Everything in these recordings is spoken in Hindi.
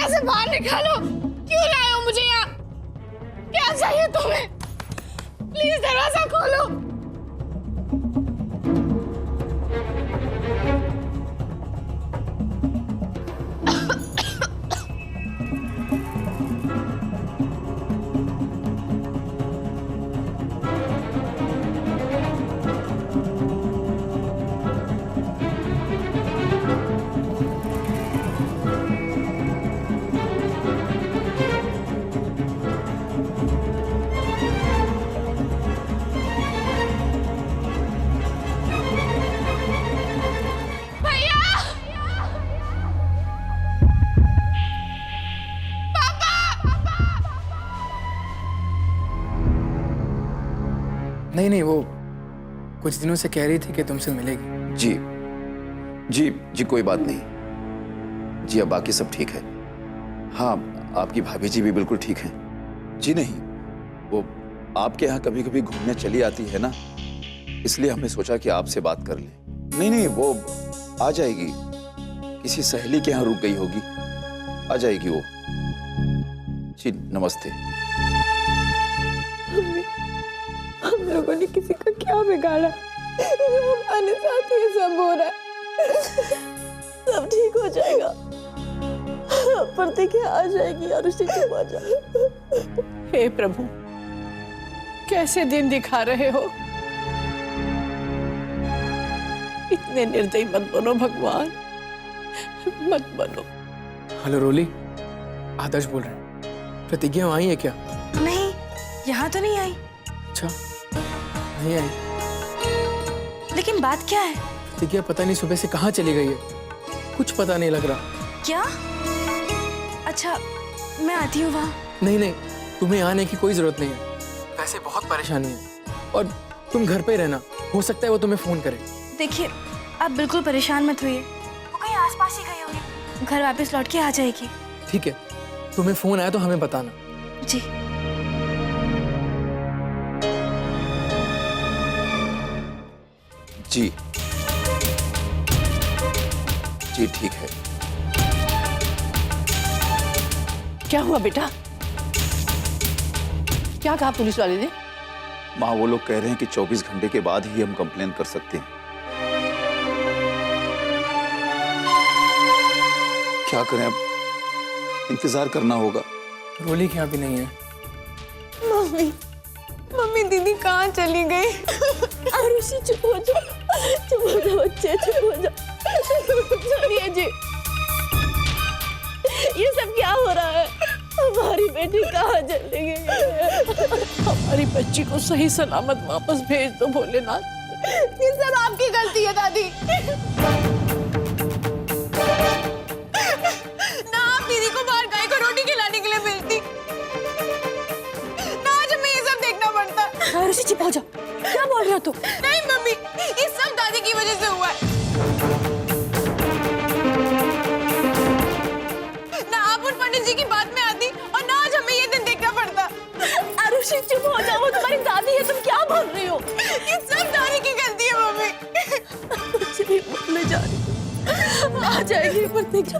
यहाँ से बाहर निकालो। क्यों लाए हो मुझे यहाँ? क्या चाहिए तुम्हें? प्लीज दरवाजा खोलो। नहीं नहीं, वो कुछ दिनों से कह रही थी कि तुमसे मिलेगी। जी जी जी, कोई बात नहीं जी। अब बाकी सब ठीक है। हाँ, आपकी भाभी जी भी बिल्कुल ठीक हैं। जी नहीं, वो आपके यहाँ कभी कभी घूमने चली आती है ना, इसलिए हमने सोचा कि आपसे बात कर लें। नहीं नहीं, वो आ जाएगी, किसी सहेली के यहाँ रुक गई होगी, आ जाएगी वो। जी नमस्ते। हम लोगों ने किसी का क्या बिगाड़ा? हमारे साथ ये सब हो रहा है। सब ठीक हो जाएगा। प्रतिज्ञा आ जाएगी। आरुषि चुप हो जा। हे प्रभु, कैसे दिन दिखा रहे हो? इतने निर्दयी मत बनो भगवान, मत बनो। हेलो रोली, आदर्श बोल रहे हैं। प्रतिज्ञा आई है क्या? नहीं, यहाँ तो नहीं आई। अच्छा, नहीं आई। लेकिन बात क्या है? प्रतिज्ञा पता नहीं सुबह से कहाँ चली गई है, कुछ पता नहीं लग रहा। क्या? अच्छा, मैं आती हूँ वहाँ। नहीं नहीं, तुम्हें आने की कोई जरूरत नहीं है। वैसे बहुत परेशानी है और तुम घर पे रहना, हो सकता है वो तुम्हें फोन करे। देखिए, आप बिल्कुल परेशान मत होइए, वो कहीं आसपास ही गई होगी, घर वापस लौट के आ जाएगी। ठीक है, तुम्हें फोन आया तो हमें बताना। जी। जी जी ठीक है। क्या हुआ बेटा? क्या कहा पुलिस वाले ने? माँ, वो लोग कह रहे हैं कि 24 घंटे के बाद ही हम कंप्लेन कर सकते हैं। क्या करें अब, इंतजार करना होगा। रोली क्या भी नहीं है। मम्मी, मम्मी दीदी कहाँ चली गई? आरुषि चुप हो जा, चुप हो जा बच्चे, चुप हो जा। सुनिए जी, ये सब क्या हो रहा है? हमारी बेटी कहाँ चली गई? हमारी बच्ची को सही सलामत वापस भेज दो भोलेनाथ। ये सब आपकी गलती है दादी। ना आप दीदी को बाहर गाय को रोटी खिलाने के लिए भेजती, ना आज हमें ये सब देखना पड़ता। आरुषि चुप हो जा, क्या बोल रहे हो तुम? नहीं मम्मी, ये सब दादी की वजह से हुआ है। ना आप उन पंडित जी की बात में आती और ना आज हमें ये दिन देखना पड़ता। आरुषि चुप हो जा, वो तुम्हारी दादी है, तुम क्या बोल रही हो? ये सब दादी की गलती है मम्मी। चलिए बोले जा रही हूँ। आ जाएगी प्रतिज्ञा।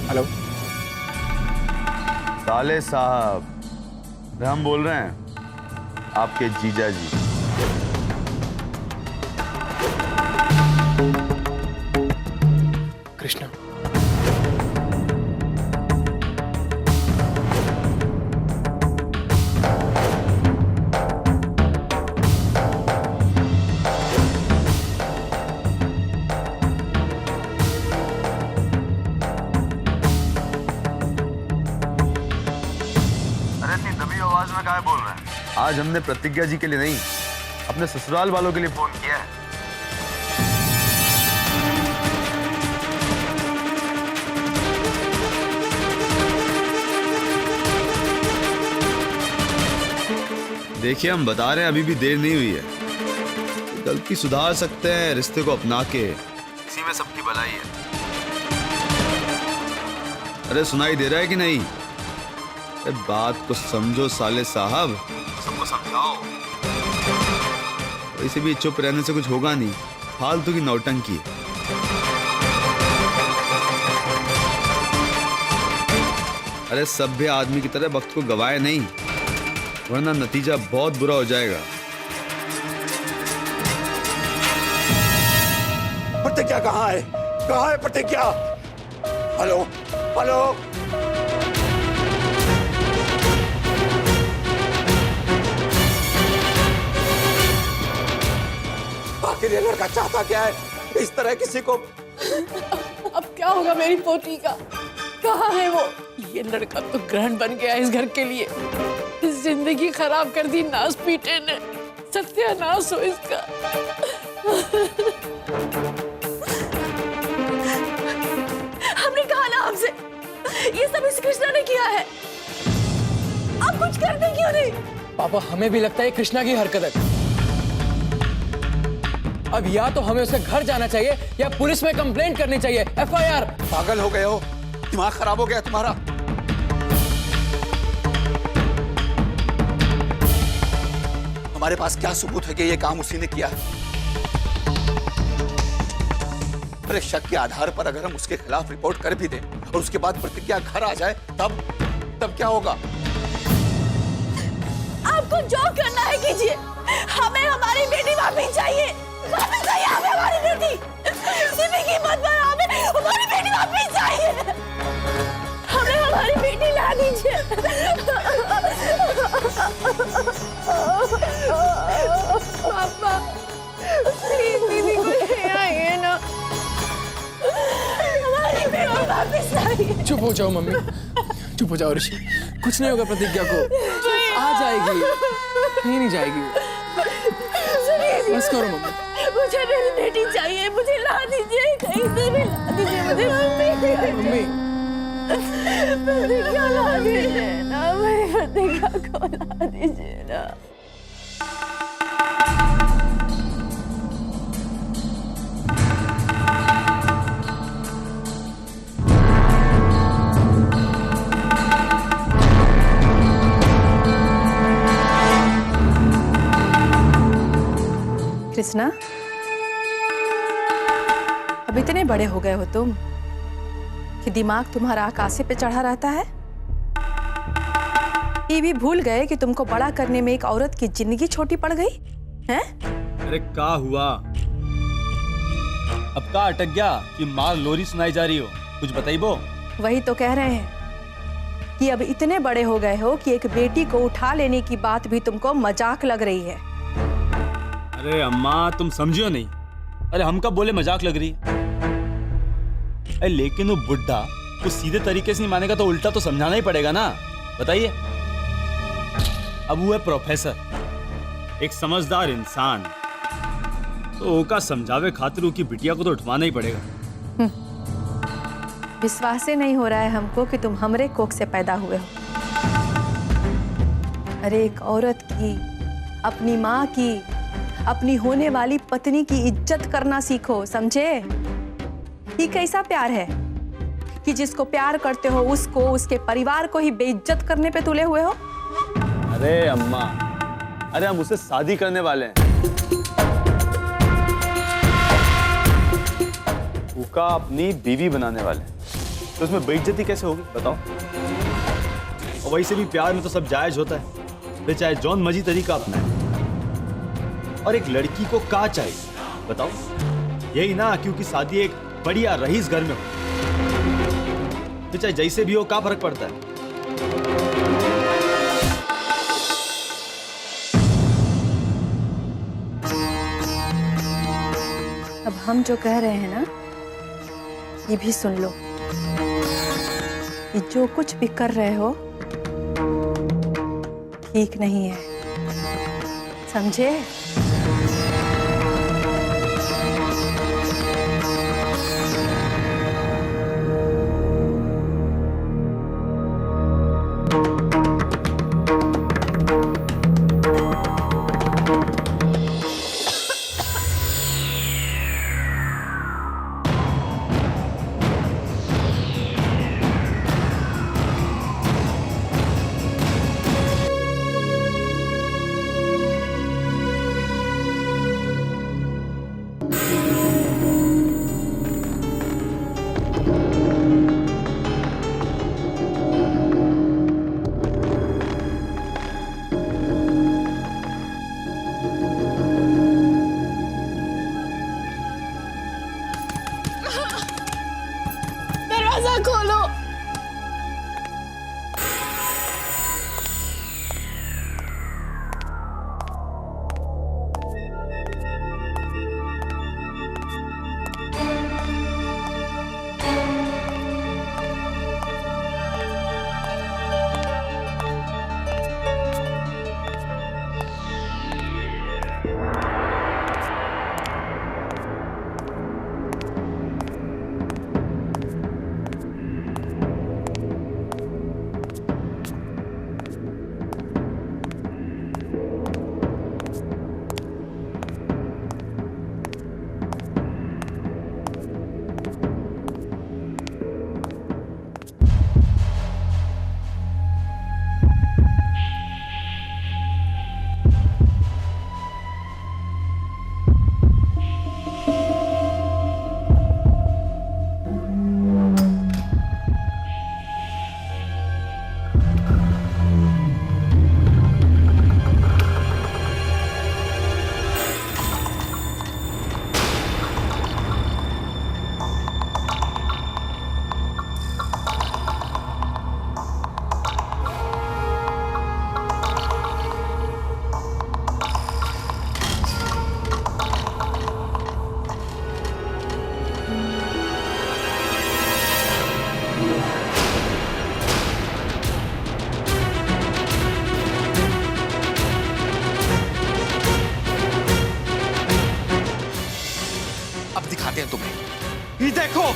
हेलो साले साहब, हम बोल रहे हैं, आपके जीजा जी। कृष्णा, आवाज में क्या बोल रहे हैं? आज हमने प्रतिज्ञा जी के लिए नहीं, अपने ससुराल वालों के लिए फोन किया है। देखिए, हम बता रहे हैं, अभी भी देर नहीं हुई है। गलती सुधार सकते हैं रिश्ते को अपना के, इसी में सबकी भलाई है। अरे सुनाई दे रहा है कि नहीं? अरे बात को समझो साले साहब, सबको समझाओ। वैसे भी चुप रहने से कुछ होगा नहीं, फालतू की नौटंकी। अरे सभ्य आदमी की तरह वक्त को गवाए नहीं, वरना नतीजा बहुत बुरा हो जाएगा। प्रतिज्ञा कहाँ है? कहाँ है प्रतिज्ञा? हेलो हेलो, आखिर ये लड़का चाहता क्या है? इस तरह किसी को। अब क्या होगा मेरी पोती का? कहाँ है वो? ये लड़का तो ग्रहण बन गया इस घर के लिए। इस जिंदगी खराब कर दी नास पीटे ने। सत्यानाश हो इसका। हमने कहा ना आपसे, ये सब इस कृष्णा ने किया है। आप कुछ करते क्यों नहीं? पापा हमें भी लगता है कृष्णा की हरकत है। अब या तो हमें उसके घर जाना चाहिए या पुलिस में कंप्लेंट करनी चाहिए, FIR। पागल हो गए हो? दिमाग खराब हो गया तुम्हारा? हमारे पास क्या सबूत है कि ये काम उसी ने किया है? अरे शक के आधार पर अगर हम उसके खिलाफ रिपोर्ट कर भी दें और उसके बाद प्रतिज्ञा घर आ जाए, तब क्या होगा? आपको जो करना है कीजिए। हमें हमारी बेटी वापस चाहिए। वापस चाहिए हमें हमारी बेटी। किसी भी कीमत पर हमें हमारी बेटी वापस चाहिए। हमें हमारी बेटी ला दीजिए। पापा प्लीज दीदी को ले आइए ना। हमारी बेटी वापस चाहिए। चुप हो जाओ मम्मी, चुप हो जाओ ऋषि। कुछ नहीं होगा प्रतिज्ञा को, आ जाएगी, कहीं नहीं जाएगी वो। बस करो मम्मी। मुझे मेरी बेटी चाहिए, मुझे ला दीजिए, कहीं से भी ला दीजिए मुझे। मम्मी प्रतिज्ञा ला दीजिए ना, मेरी प्रतिज्ञा को ला दीजिए ना। कृष्णा, अब इतने बड़े हो गए हो तुम कि दिमाग तुम्हारा आकाशे पे चढ़ा रहता है। ये भी भूल गए कि तुमको बड़ा करने में एक औरत की जिंदगी छोटी पड़ गई है? अरे क्या हुआ? अब का अटक गया कि माँ लोरी सुनाई जा रही हो? कुछ बताइबो। वही तो कह रहे हैं कि अब इतने बड़े हो गए हो कि एक बेटी को उठा लेने की बात भी तुमको मजाक लग रही है। अरे अम्मा तुम समझियो नहीं। अरे हम कब बोले मजाक लग रही? अरे लेकिन वो बुड्ढा कुछ सीधे तरीके से नहीं मानेगा तो उल्टा तो समझाना ही पड़ेगा ना। बताइए। अब वो है प्रोफेसर, एक समझदार इंसान, तो ओका समझावे खातिर की बिटिया को तो उठवाना ही पड़ेगा। विश्वास ही नहीं हो रहा है हमको कि तुम हमरे कोख से पैदा हुए हो। अरे एक औरत की, अपनी माँ की, अपनी होने वाली पत्नी की इज्जत करना सीखो, समझे? ये कैसा प्यार है कि जिसको प्यार करते हो उसको, उसके परिवार को ही बेइज्जत करने पे तुले हुए हो? अरे अम्मा, अरे हम उससे शादी करने वाले हैं। उसका अपनी बीवी बनाने वाले हैं, तो उसमें बेइज्जती कैसे होगी बताओ? और वैसे भी प्यार में तो सब जायज होता है, वे चाहे जौन मर्जी तरीका अपनाए। और एक लड़की को क्या चाहिए बताओ? यही ना, क्योंकि शादी एक बढ़िया रईस घर में हो, तो चाहे जैसे भी हो, क्या फर्क पड़ता है? अब हम जो कह रहे हैं ना, ये भी सुन लो कि जो कुछ भी कर रहे हो ठीक नहीं है, समझे? देखो।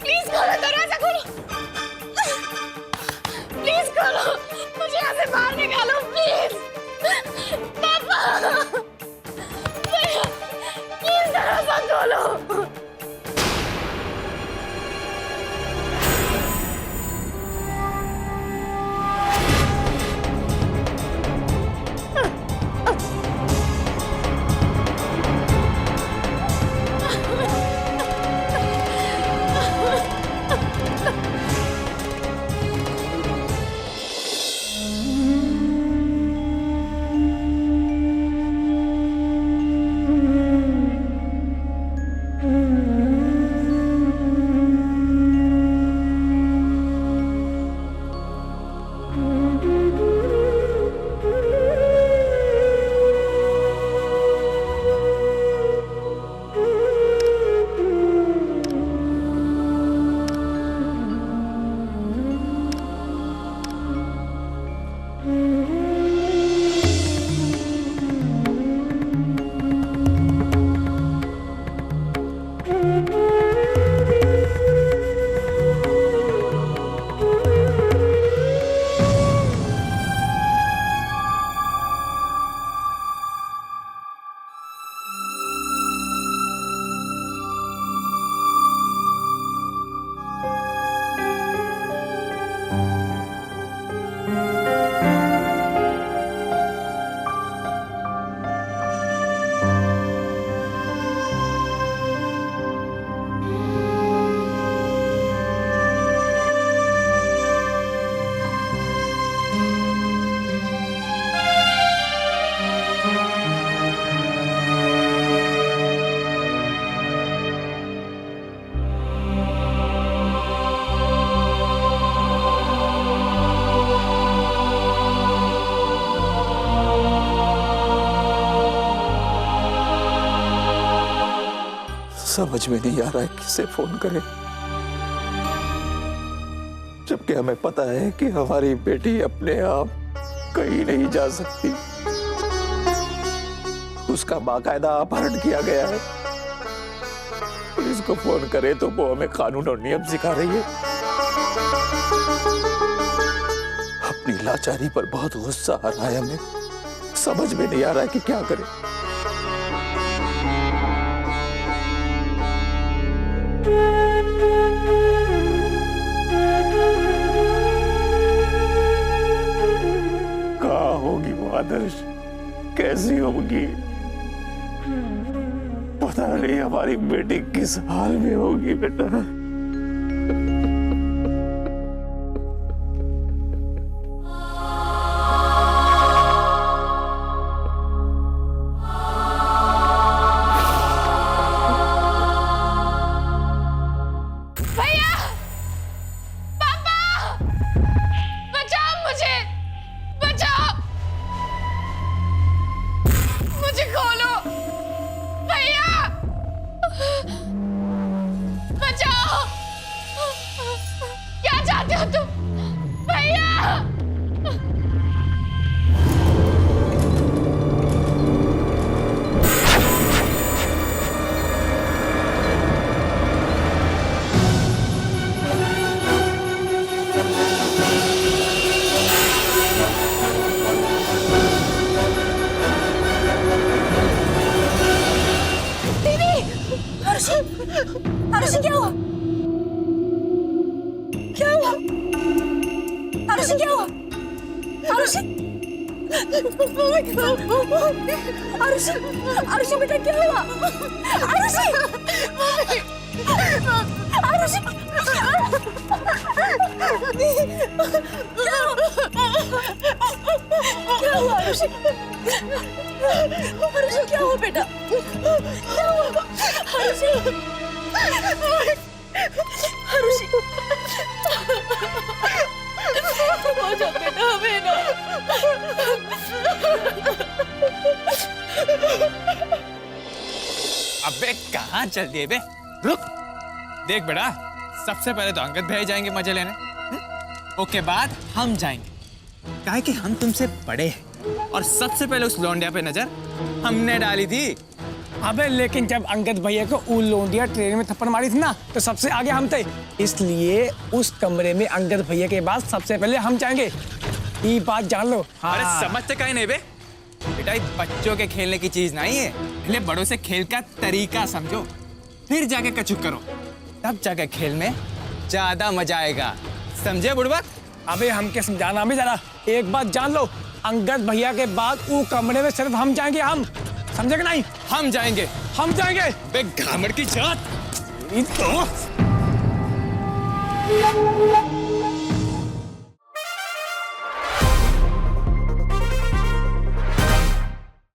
प्लीज खोलो, दरवाजा खोलो, प्लीज खोलो, मुझे यहाँ से बाहर निकालो प्लीज। पापा, प्लीज दरवाजा खोलो। समझ में नहीं आ रहा है किसे फोन करें, जबकि हमें पता है कि हमारी बेटी अपने आप कहीं नहीं जा सकती। उसका बाकायदा अपहरण किया गया है। पुलिस को फोन करें तो वो हमें कानून और नियम सिखा रही है। अपनी लाचारी पर बहुत गुस्सा आ रहा है हमें, समझ में नहीं आ रहा है कि क्या करें। कहाँ होगी वो आदर्श, कैसी होगी, पता नहीं हमारी बेटी किस हाल में होगी बेटा। भैया, पापा, बचाओ मुझे, बचाओ, मुझे खोलो, भैया, बचाओ, क्या चाहते हो तुम, भैया? आरुषि क्या हुआ? क्या हुआ? आरुषि क्या हुआ? आरुषि आरुषि आरुषि बेटा क्या हुआ? आरुषि आरुषि क्या हुआ आरुषि? आरुषि क्या हुआ बेटा? क्या हुआ आरुषि? आरुषि जा बेटा हमें ना। अबे कहाँ चल दिए बे? रुक, देख बेटा, सबसे पहले तो अंगद भैया जाएंगे मजे लेने, ओके बाद हम जाएंगे, काहे कि हम तुमसे बड़े हैं और सबसे पहले उस लौंडिया पे नजर हमने डाली थी। अबे लेकिन जब अंगद भैया को ऊ लोंडिया ट्रेन में थप्पड़ मारी थी ना, तो सबसे आगे हम थे, इसलिए उस कमरे में अंगद भैया के बाद सबसे पहले हम जाएंगे, ये बात जान लो। हाँ। अरे समझते काहे नहीं बे? बेटा ये बच्चों के खेलने की चीज नहीं है, पहले बड़ों से खेल का तरीका समझो, फिर जाके कचुक करो, तब जाके खेल में ज्यादा मजा आएगा, समझे बुड़बक? अबे हमके समझाना भी जरा, एक बात जान लो, अंगद भैया के बाद वो कमरे में सिर्फ हम जाएंगे, हम, समझे कि नहीं? हम जाएंगे। हम जाएंगे। बे घामड़ की जात। तो